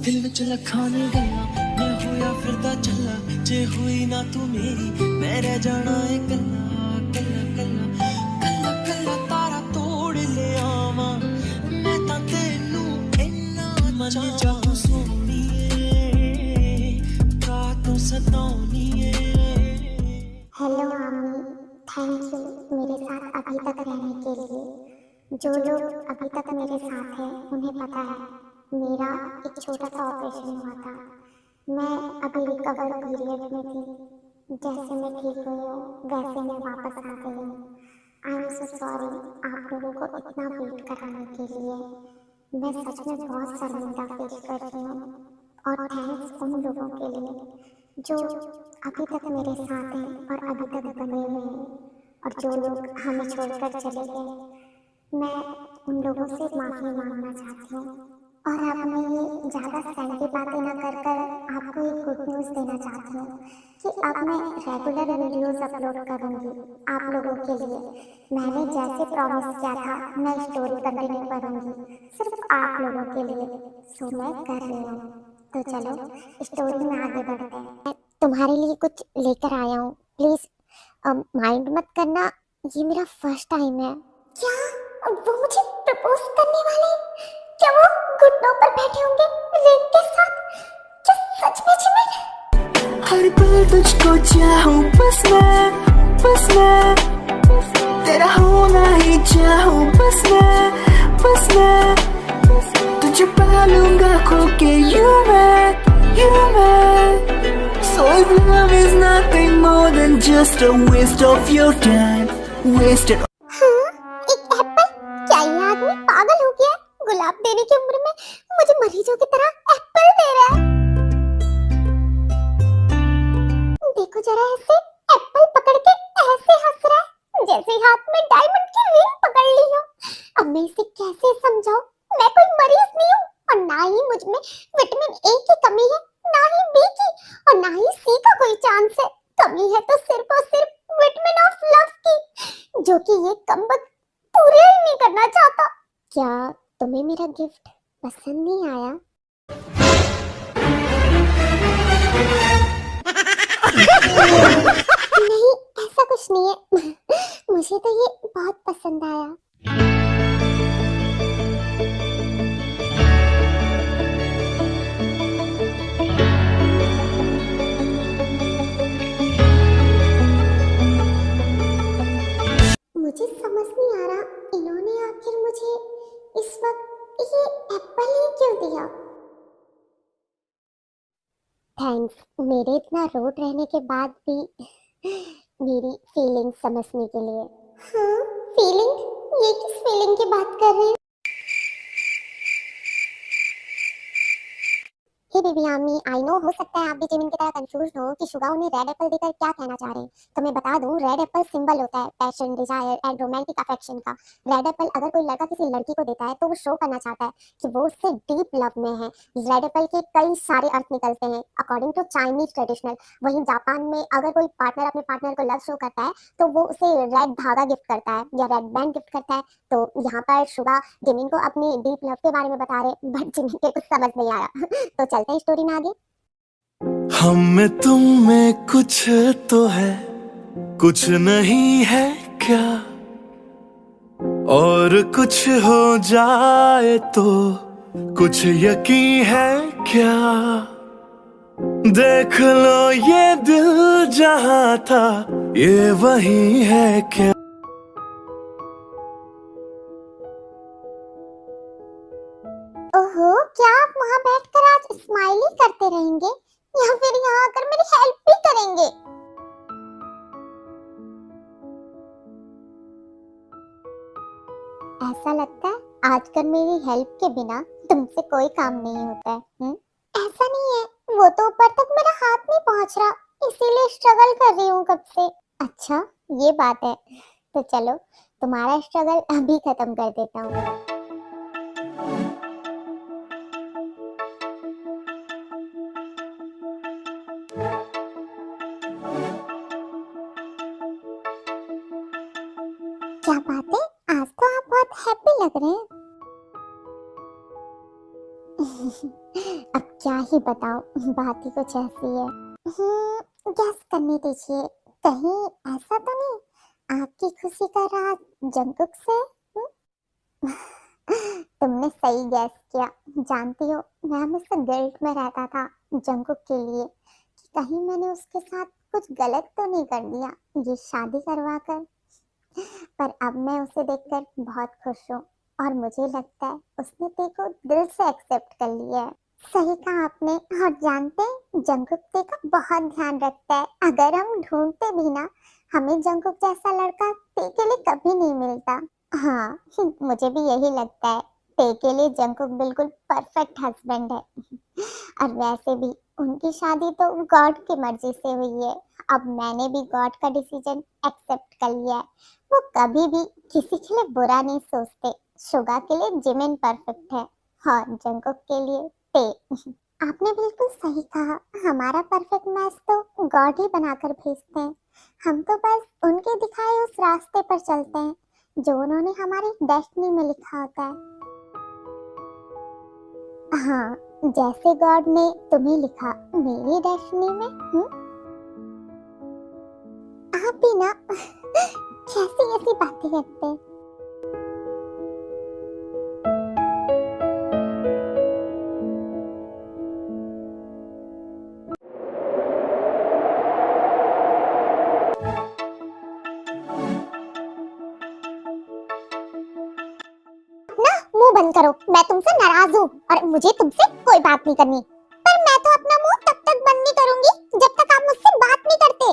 दिल विच लखां ने गल्लां मैं होया फिरदा चला जे हुई ना तू मेरी मैं रह जाना है कल्ला कल्ला कल्ला कल्ला कल्ला तारा तोड़ ले आवां मैं तां तैनू इन्ना मन चाहूं सोहणीए रातों सताउणीए। हेलो आमी, थैंक यू मेरे साथ अभी तक रहने के लिए। जो लोग अभी तक मेरे साथ हैं उन्हें पता है मेरा एक छोटा सा ऑपरेशन हुआ था। मैं अभी रिकवर पीरियड में थी। जैसे मैं ठीक हुई हूँ वैसे मैं वापस आ गई हूँ। आई एम सो सॉरी आप लोगों को इतना वेट कराने के लिए। मैं सच में बहुत शर्मिंदा फील कर रही हूँ और थैंक्स उन लोगों के लिए जो अभी तक मेरे साथ हैं और अभी तक बने हुए हैं और जो लोग हमें छोड़कर चले गए। मैं उन लोगों से माफ़ी मांगना चाहती हूँ और अब मैं ये ज़्यादा सैंडी बातें न कर कर आपको एक गुड न्यूज़ देना चाहती हूँ कि अब मैं रेगुलर वीडियोस अपलोड करूँगी आप लोगों के लिए। मैंने जैसे प्रॉमिस किया था मैं स्टोरी कंटिन्यू करूँगी सिर्फ आप लोगों के लिए। सो मैं कर रही हूँ। तो चलो स्टोरी में आगे बढ़ते हैं। मैं तुम्हारे लिए कुछ लेकर आया हूँ, प्लीज़ माइंड मत करना। ये मेरा फर्स्ट टाइम है। क्या वो मुझे प्रपोज करने वाले हैं? क्या वो घुटनों पर बैठे होंगे रिंग के साथ? क्या सच में? हर पल तुझको चाहूं बस मैं तेरा होना ही चाहूं बस मैं तुझे पालूंगा खो के you मैं so if love is nothing more than just a waste of your time wasted। हाँ, एक एप्पल? क्या ये आदमी पागल हो गया? गुलाब देने की उम्र में मुझे मरीजों की तरह एप्पल दे रहा है। देखो जरा ऐसे एप्पल पकड़ के ऐसे हंस रहा है जैसे हाथ में डायमंड की रिंग पकड़ ली हो। अब मैं इसे कैसे समझाऊं? मैं कोई मरीज नहीं हूँ और ना ही मुझ में विटामिन ए की कमी है, ना ही बी की और ना ही सी का कोई चांस है। कमी है तो सिर्फ और सिर्फ विटामिन ऑफ लव की, जो कि ये कमबख्त पूरे ही नहीं करना चाहता। क्या तुम्हें मेरा गिफ्ट पसंद नहीं आया? नहीं, ऐसा कुछ नहीं है। मुझे तो ये बहुत पसंद आया। मुझे समझ नहीं आ रहा इन्होंने आखिर मुझे इस वक्त ये एप्पल ही क्यों दिया। थैंक्स मेरे इतना रोड रहने के बाद भी मेरी फीलिंग समझने के लिए। हाँ, फीलिंग? ये किस फीलिंग की बात कर रहे हैं? हे बेबी आमी, आई नो हो सकता है आप भी जिमिन की तरह कंफ्यूज हो कि शुगा उन्हें रेड एप्पल देकर क्या कहना चाह रहे हैं। तो मैं बता दूं, रेड एप्पल सिंबल होता है passion, desire and romantic affection का। रेड एप्पल अगर कोई लड़का किसी लड़की को देता है तो वो शो करना चाहता है कि वो उससे डीप लव में है। रेड एप्पल के कई सारे अर्थ निकलते हैं अकॉर्डिंग टू चाइनीज ट्रेडिशनल। वहीं जापान में अगर कोई पार्टनर अपने पार्टनर को लव शो करता है तो वो उसे रेड धागा गिफ्ट करता है या रेड बैंड गिफ्ट करता है। तो यहाँ पर शुगा जिमिन को अपनी डीप लव के बारे में बता रहे, बट जिमिन के कुछ समझ नहीं आया। तो चलते हैं स्टोरी में आगे। हम में तुम में कुछ तो है कुछ नहीं है क्या, और कुछ हो जाए तो कुछ यकीन है क्या। देख लो ये दिल जहां था ये वही है क्या। ओहो, क्या आप वहाँ बैठकर आज स्माइली करते रहेंगे या फिर यहाँ आकर मेरी हेल्प भी करेंगे? ऐसा लगता है आजकल मेरी हेल्प के बिना तुमसे कोई काम नहीं होता है। ऐसा नहीं है, वो तो ऊपर तक मेरा हाथ नहीं पहुँच रहा, इसीलिए स्ट्रगल कर रही हूँ कब से। अच्छा, ये बात है। तो चलो तुम्हारा स्ट्रगल अभी खत्म कर देता हूँ। क्या बात अरे आज तो आप बहुत हैप्पी लग रहे हैं। अब क्या ही बताओ, बात ही कुछ ऐसी है। गैस करने दीजिए, कहीं ऐसा तो नहीं आपकी खुशी का राज जंगकुक से? तुमने सही गैस किया। जानती हो, मैं हमेशा गिल्ट में रहता था जंगकुक के लिए कि कहीं मैंने उसके साथ कुछ गलत तो नहीं कर दिया ये शादी करवा कर। पर अब मैं उसे देखकर बहुत खुश हूँ और मुझे लगता है उसने तेरे को दिल से एक्सेप्ट कर लिया है। सही कहा आपने। और जानते हैं, जंगकुक ते का बहुत ध्यान रखता है। अगर हम ढूंढते भी ना, हमें जंगकुक जैसा लड़का ते के लिए कभी नहीं मिलता। हाँ, मुझे भी यही लगता है। ते के लिए जंगकुक बिल्कुल परफेक्ट हस्बैंड है। और वैसे भी उनकी शादी तो गॉड की मर्जी से हुई है। अब मैंने भी गॉड का डिसीजन एक्सेप्ट कर लिया है। वो कभी भी किसी के लिए बुरा नहीं सोचते। शुगा के लिए जिमिन परफेक्ट है और जंगकुक के लिए ते। आपने बिल्कुल सही कहा। हमारा परफेक्ट मैच तो गॉड ही बनाकर भेजते हैं। हम तो बस उनके दिखाए उस रास्ते पर चलते हैं जो उन्होंने हमारी डेस्टिनी में लिखा होता है। हाँ, जैसे गॉड ने तुम्हें लिखा मेरी डेस्टिनी में। आप भी ना कैसी ऐसी बातें करते हैं। ना मुंह बंद करो, मैं तुमसे नाराज हूँ और मुझे तुमसे कोई बात नहीं करनी। पर मैं तो अपना मुंह तब तक बंद नहीं करूंगी जब तक आप मुझसे बात नहीं करते।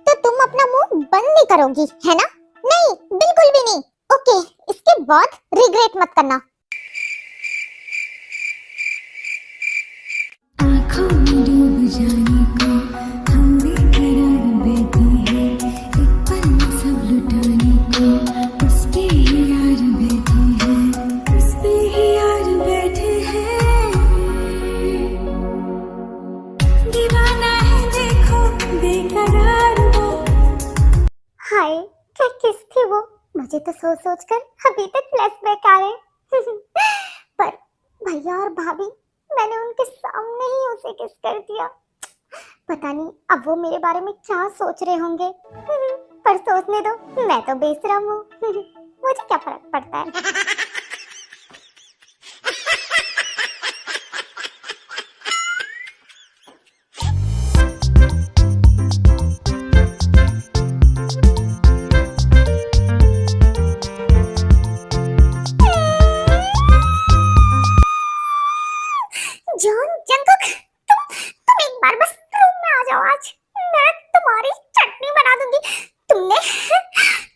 तो तुम अपना मुंह बंद नहीं करोगी, है ना? नहीं, बिल्कुल भी नहीं। ओके, इसके बाद रिग्रेट मत करना। आँखों में डूब जाने को हम बेकरार बैठे हैं, एक पल में सब लुटाने को उस पे ही यार बैठे हैं, उस पे ही यार बैठे हैं। दीवाना है देखो बेकरार वो। हाय, क्या किस थी वो? मुझे तो सोच सोच कर अभी तक फ्लैशबैक आ रहे। पर भैया और भाभी, मैंने उनके सामने ही उसे किस कर दिया। पता नहीं अब वो मेरे बारे में क्या सोच रहे होंगे। पर सोचने दो, मैं तो बेशरम हूँ। मुझे क्या फर्क पड़ता है। जॉन, जंगकुक, तुम एक बार बस रूम में आ जाओ। आज मैं तुम्हारी चटनी बना दूंगी। तुमने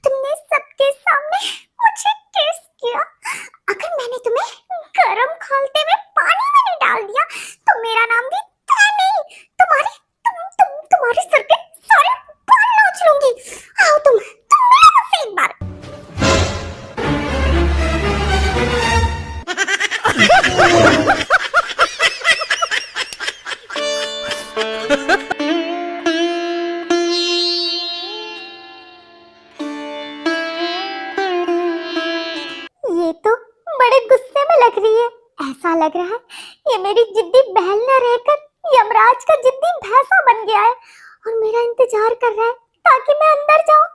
तुमने सबके सामने मुझे किस किया। अगर मैंने तुम्हें गरम खौलते में पानी में नहीं डाल दिया तो मेरा नाम भी तय नहीं। तुम्हारे सर के सारे बाल नोच लूंगी। आओ तुम मिलो मुझसे एक बार। ये तो बड़े गुस्से में लग रही है। ऐसा लग रहा है ये मेरी जिद्दी बहन न रहकर यमराज का जिद्दी भैंसा बन गया है और मेरा इंतजार कर रहा है ताकि मैं अंदर जाऊं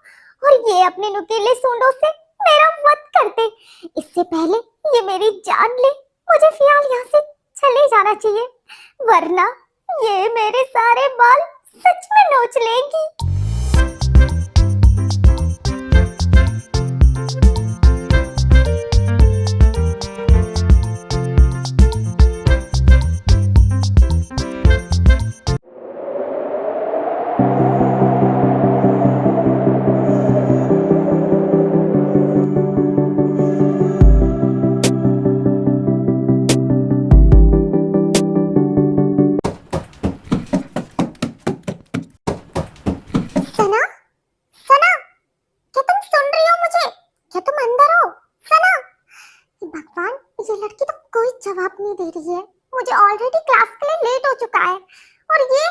और ये अपने नुकीले सूंडों से मेरा वध कर दे। इससे पहले ये मेरी जान ले, मुझे फिलहाल यहाँ से चले जाना चाहिए, वरना ये मेरे सारे बाल सच में नोच लेगी। सना, सना, क्या तुम सुन रही हो मुझे? क्या तुम अंदर हो? सना, भगवान, ये लड़की तो कोई जवाब नहीं दे रही है। मुझे ऑलरेडी क्लास के लिए लेट हो चुका है और ये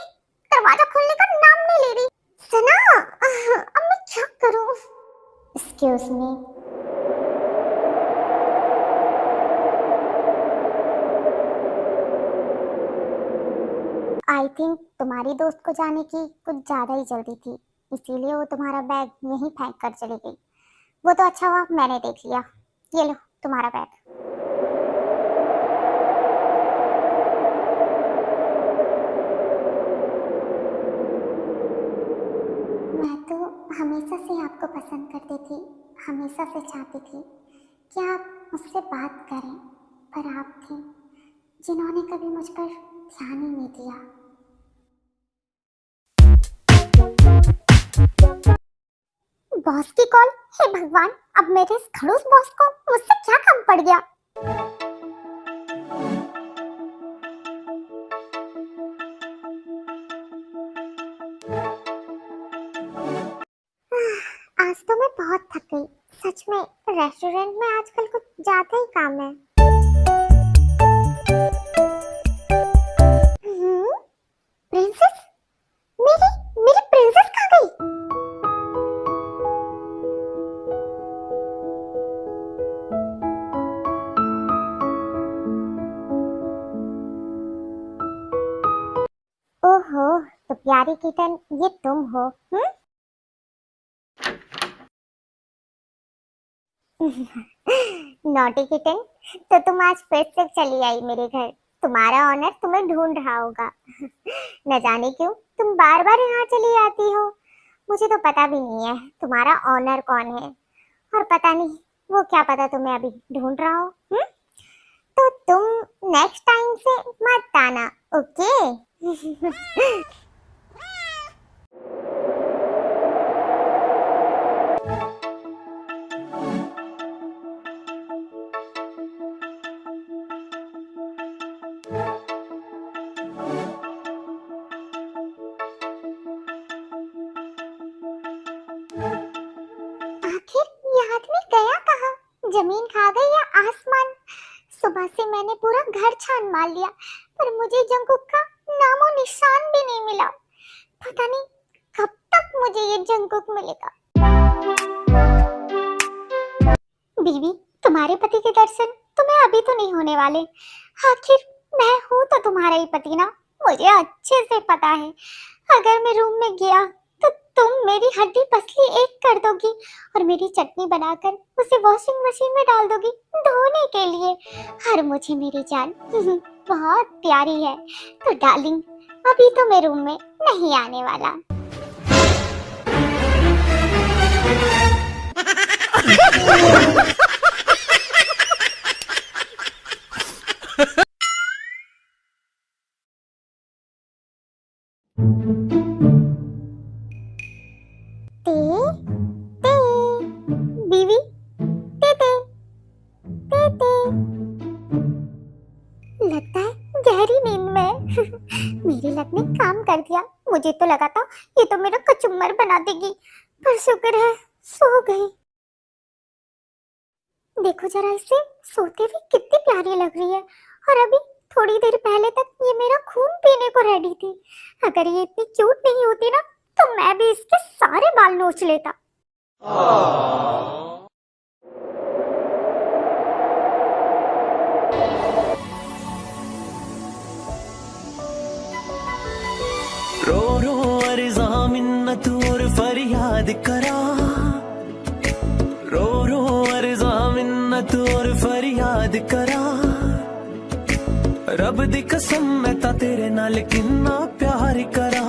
दरवाजा खोलने का नाम नहीं ले रही। सना, अब मैं क्या करूं? Excuse me. आई थिंक तुम्हारी दोस्त को जाने की कुछ ज्यादा ही जल्दी थी, इसीलिए वो तुम्हारा बैग यहीं फेंक कर चली गई। वो तो अच्छा हुआ मैंने देख लिया। ये लो तुम्हारा बैग। मैं तो हमेशा से आपको पसंद करती थी, हमेशा से चाहती थी कि आप मुझसे बात करें, पर आप थे जिन्होंने कभी मुझ पर ध्यान ही नहीं दिया। बॉस की कॉल? हे भगवान, अब मेरे इस खड़ूस बॉस को मुझसे क्या काम पड़ गया? आज तो मैं बहुत थक गई, सच में। रेस्टोरेंट में आजकल कुछ ज्यादा ही काम है। प्रिंसेस? मेरी मेरी प्रिंसेस कहाँ गई? ओहो, तो प्यारी किटन, ये तुम हो? नॉटी किटन, तो तुम आज फिर से चली आई मेरे घर। तुम्हारा ऑनर तुम्हें ढूंढ रहा होगा। न जाने क्यों तुम बार बार यहाँ चली आती हो। मुझे तो पता भी नहीं है तुम्हारा ऑनर कौन है, और पता नहीं वो क्या पता तुम्हें अभी ढूंढ रहा हो। तो तुम नेक्स्ट टाइम से मत आना, ओके? आखिर ये आदमी गया कहाँ? जमीन खा गई या आसमान? सुबह से मैंने पूरा घर छान मार लिया, पर मुझे जंगकुक का नामो निशान भी नहीं मिला। पता नहीं कब तक मुझे ये जंगकुक मिलेगा। बीवी, तुम्हारे पति के दर्शन तुम्हें अभी तो नहीं होने वाले। आखिर मैं हूँ तो तुम्हारा ही पति ना, मुझे अच्छे से पता है। अगर मैं रूम में गया तो तुम मेरी हड्डी पसली एक कर दोगी और मेरी चटनी बनाकर उसे वॉशिंग मशीन में डाल दोगी धोने के लिए। और मुझे मेरी जान बहुत प्यारी है, तो डार्लिंग अभी तो मैं रूम में नहीं आने वाला। ते ते बीवी, ते ते ते ते लगता है गहरी नींद में। मेरी लत ने काम कर दिया। मुझे तो लगा था ये तो मेरा कचुम्बर बना देगी, पर शुक्र है सो गई। देखो जरा इसे, सोते हुए कितनी प्यारी लग रही है, और अभी थोड़ी देर पहले तक ये मेरा खून पीने को रेडी थी। अगर ये इतनी क्यूट नहीं होती ना, तो मैं भी इसके सारे बाल नोच लेता। रो रो अर्ज़ा मिन्नत और फरियाद करा, रो रो अर्ज़ा मिन्नत और फरियाद करा। रब दी कसम मैं ता तेरे नाल किन्ना प्यार करा।